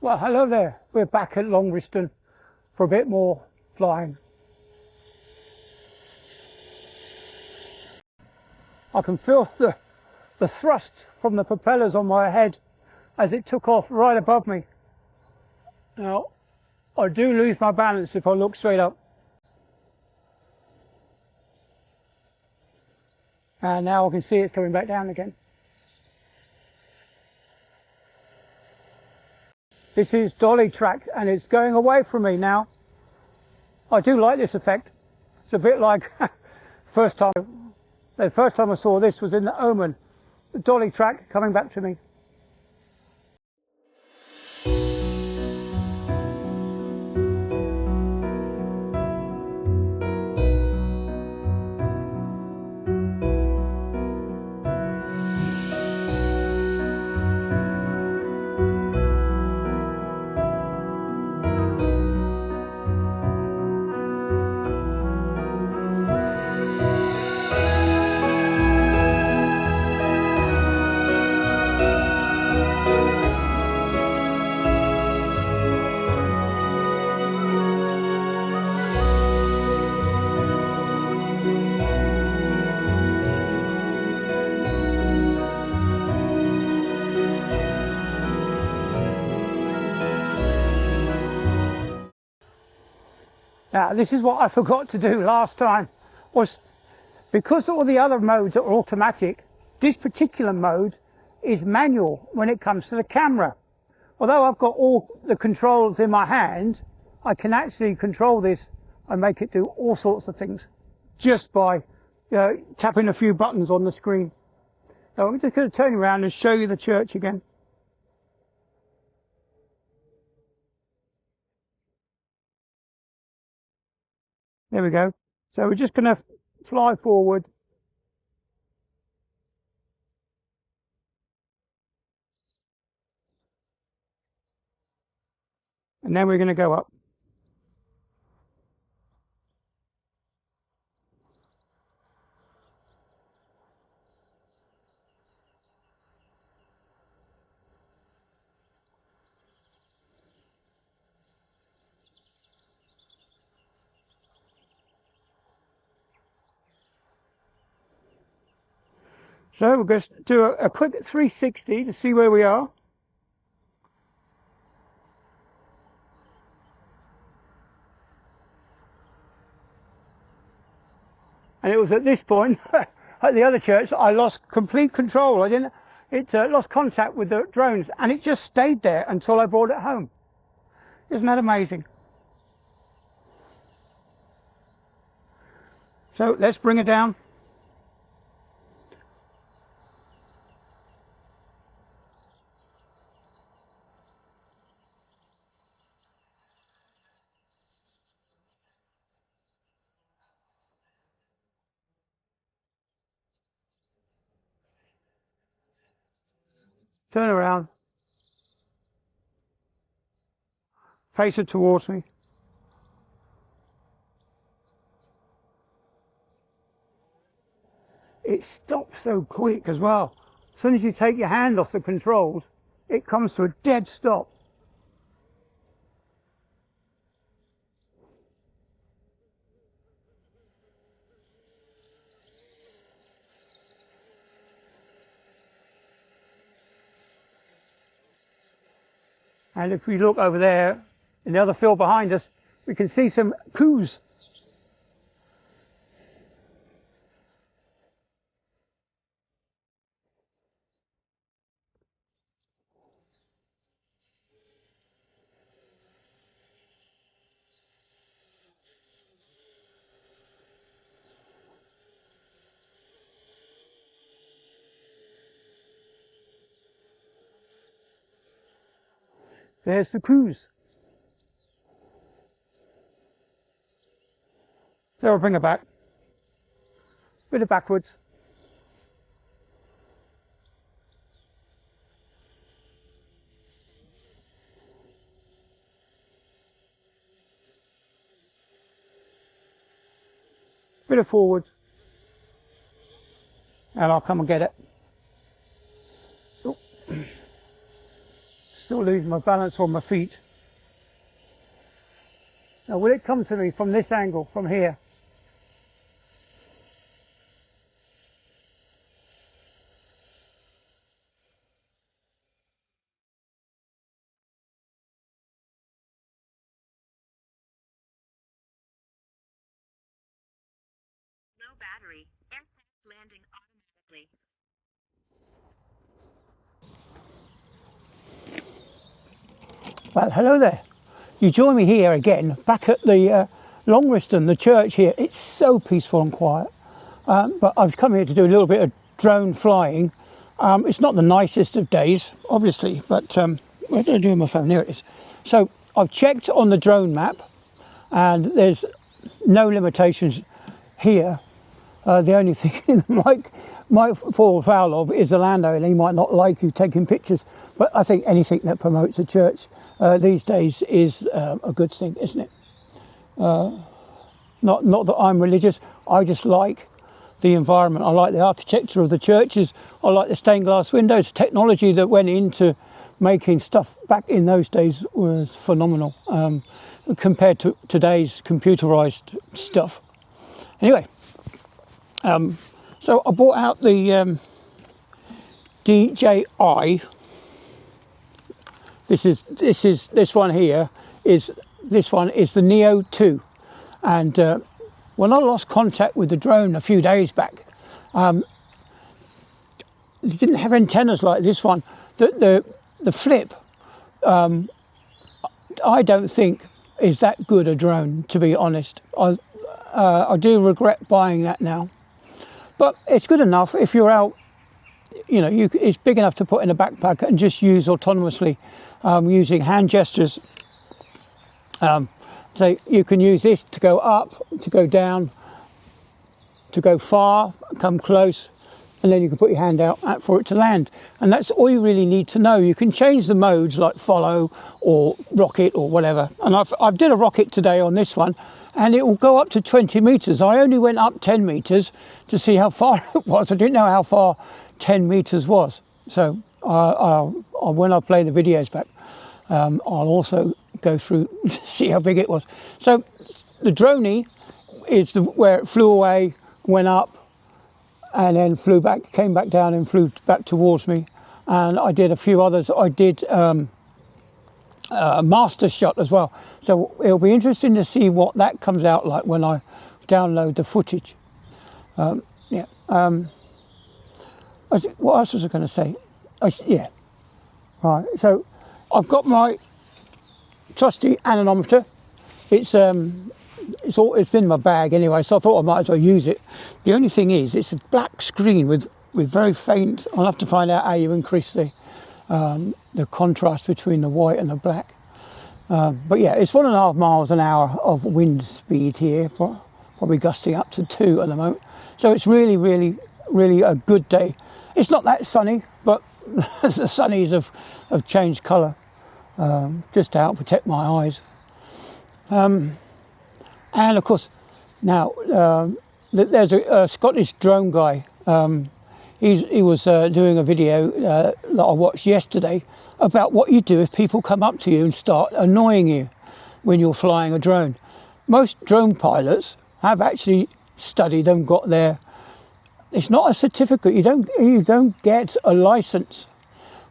Well, hello there. We're back at Longriston for a bit more flying. I can feel the thrust from the propellers on my head as it took off right above me. Now, I do lose my balance if I look straight up. And now I can see it's coming back down again. This is dolly track and it's going away from me now. I do like this effect. It's a bit like the first time I saw this was in the Omen. The dolly track coming back to me. Now, this is what I forgot to do last time, was because all the other modes are automatic, this particular mode is manual when it comes to the camera. Although I've got all the controls in my hand, I can actually control this and make it do all sorts of things just by tapping a few buttons on the screen. So I'm just going to turn around and show you the church again. There we go. So we're just going to fly forward. And then we're going to go up. So we're going to do a quick 360 to see where we are. And it was at this point, at the other church, I lost complete control. It lost contact with the drones and it just stayed there until I brought it home. Isn't that amazing? So let's bring it down. Turn around. Face it towards me. It stops so quick as well. As soon as you take your hand off the controls, it comes to a dead stop. And if we look over there, in the other field behind us, we can see some coos. There's the coos. So I'll bring it back. Bit of backwards. Bit of forward. And I'll come and get it. Oh. still losing my balance on my feet. Now will it come to me from this angle, from here? Low battery. Aircraft landing automatically. Well, hello there. You join me here again, back at the Longriston, the church here. It's so peaceful and quiet. But I've come here to do a little bit of drone flying. It's not the nicest of days, obviously, but what did I do on my phone? There it is. So I've checked on the drone map, and there's no limitations here. The only thing that might fall foul of is the landowner. He might not like you taking pictures, but I think anything that promotes a church these days is a good thing, isn't it? Not that I'm religious. I just like the environment. I like the architecture of the churches. I like the stained glass windows. Technology that went into making stuff back in those days was phenomenal compared to today's computerized stuff. Anyway. So I bought out the DJI. This one here is the Neo 2, and when I lost contact with the drone a few days back, it didn't have antennas like this one. The flip, I don't think is that good a drone, to be honest. I do regret buying that now. But it's good enough if you're out, you know, it's big enough to put in a backpack and just use autonomously using hand gestures. So you can use this to go up, to go down, to go far, come close, and then you can put your hand out for it to land. And that's all you really need to know. You can change the modes like follow or rocket or whatever. And I've did a rocket today on this one, and it will go up to 20 meters. I only went up 10 meters to see how far it was. I didn't know how far 10 meters was. So when I play the videos back, I'll also go through see how big it was. So the droney is where it flew away, went up, and then flew back, came back down and flew back towards me. And I did a few others. I did a master shot as well. So it'll be interesting to see what that comes out like when I download the footage. What else was I going to say? Right. So I've got my trusty anemometer. It's been in my bag anyway, so I thought I might as well use it. The only thing is, it's a black screen with very faint. I'll have to find out how you increase the contrast between the white and the black. But yeah, it's 1.5 miles an hour of wind speed here, probably gusting up to 2 at the moment. So it's really, really, really a good day. It's not that sunny, but the sunnies have changed colour, just to help protect my eyes. And of course, now there's a Scottish drone guy. He was doing a video that I watched yesterday about what you do if people come up to you and start annoying you when you're flying a drone. Most drone pilots have actually studied and got their. It's not a certificate. You don't get a license.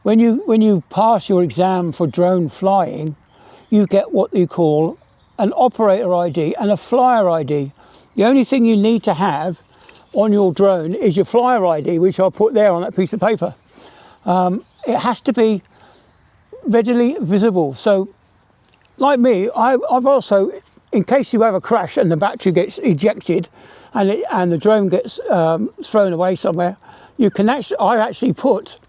When you pass your exam for drone flying, you get what you call an operator ID and a flyer ID. The only thing you need to have on your drone is your flyer ID, which I'll put there on that piece of paper. It has to be readily visible. So, like me, I've also, in case you have a crash and the battery gets ejected and the drone gets thrown away somewhere, you can I actually put,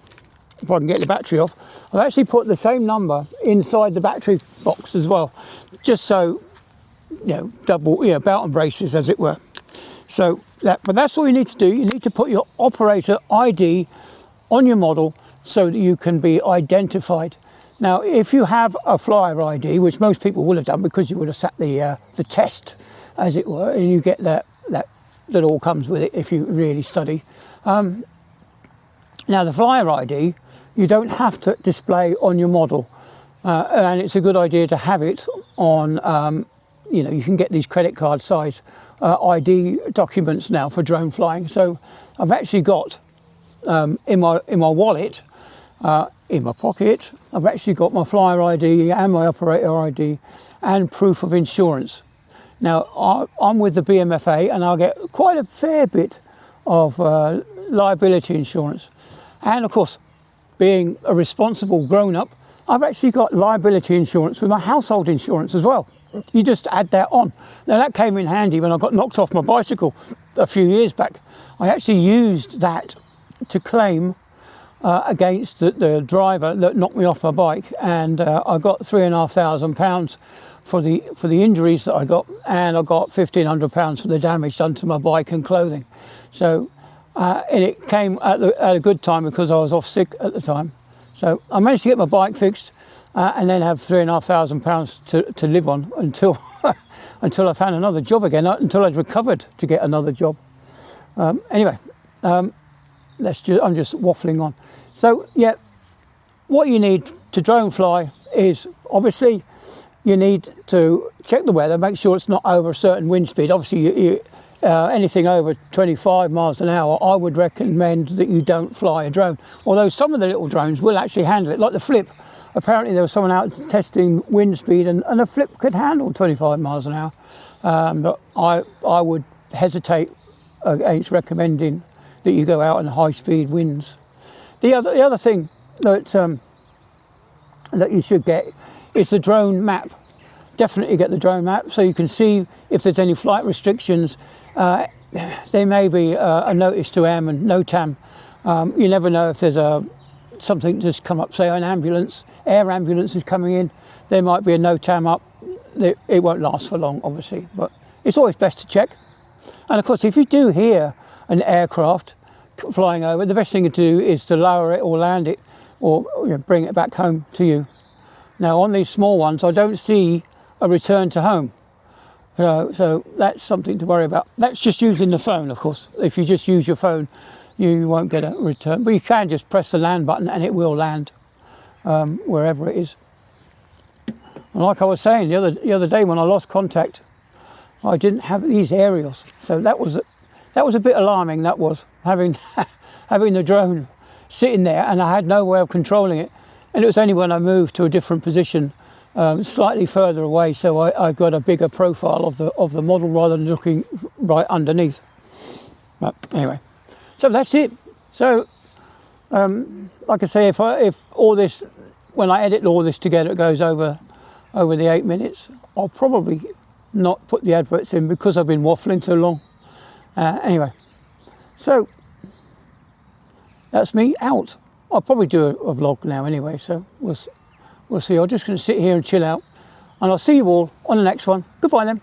if I can get the battery off, I've actually put the same number inside the battery box as well, just so, double, belt and braces, as it were. So but that's all you need to do. You need to put your operator ID on your model so that you can be identified. Now, if you have a flyer ID, which most people will have done because you would have sat the test, as it were, and you get that all comes with it if you really study. Now, the flyer ID, you don't have to display on your model. and it's a good idea to have it on. You can get these credit card size ID documents now for drone flying. So I've actually got in my wallet, in my pocket, I've actually got my flyer ID and my operator ID and proof of insurance. Now I'm with the BMFA and I'll get quite a fair bit of liability insurance, and of course, being a responsible grown-up, I've actually got liability insurance with my household insurance as well. You just add that on. Now that came in handy when I got knocked off my bicycle a few years back. I actually used that to claim against the driver that knocked me off my bike, and I got £3,500 for the injuries that I got, and I got £1,500 for the damage done to my bike and clothing. So and it came at a good time because I was off sick at the time. So I managed to get my bike fixed and then have £3,500 to live on until until I found another job again, until I'd recovered to get another job. Anyway, I'm just waffling on. So yeah, what you need to drone fly is obviously you need to check the weather, make sure it's not over a certain wind speed. Obviously, anything over 25 miles an hour, I would recommend that you don't fly a drone. Although some of the little drones will actually handle it, like the Flip. Apparently there was someone out testing wind speed and a Flip could handle 25 miles an hour. But I would hesitate against recommending that you go out in high speed winds. The other thing that you should get is the drone map. Definitely get the drone map so you can see if there's any flight restrictions. There may be a notice to airmen, NOTAM. You never know if there's something just come up, say an ambulance, air ambulance is coming in, there might be a NOTAM up. It won't last for long, obviously, but it's always best to check. And of course, if you do hear an aircraft flying over, the best thing to do is to lower it or land it or bring it back home to you. Now on these small ones, I don't see a return to home. So that's something to worry about. That's just using the phone, of course. If you just use your phone, you won't get a return. But you can just press the land button and it will land wherever it is. And like I was saying the other day when I lost contact, I didn't have these aerials. So that was a bit alarming. That was having the drone sitting there and I had no way of controlling it. And it was only when I moved to a different position, slightly further away, so I got a bigger profile of the model rather than looking right underneath. But anyway, so that's it. So like I say, if all this, when I edit all this together, it goes over the 8 minutes, I'll probably not put the adverts in because I've been waffling too long. Anyway, so that's me out. I'll probably do a vlog now anyway, so we'll see. I'm just going to sit here and chill out, and I'll see you all on the next one. Goodbye then.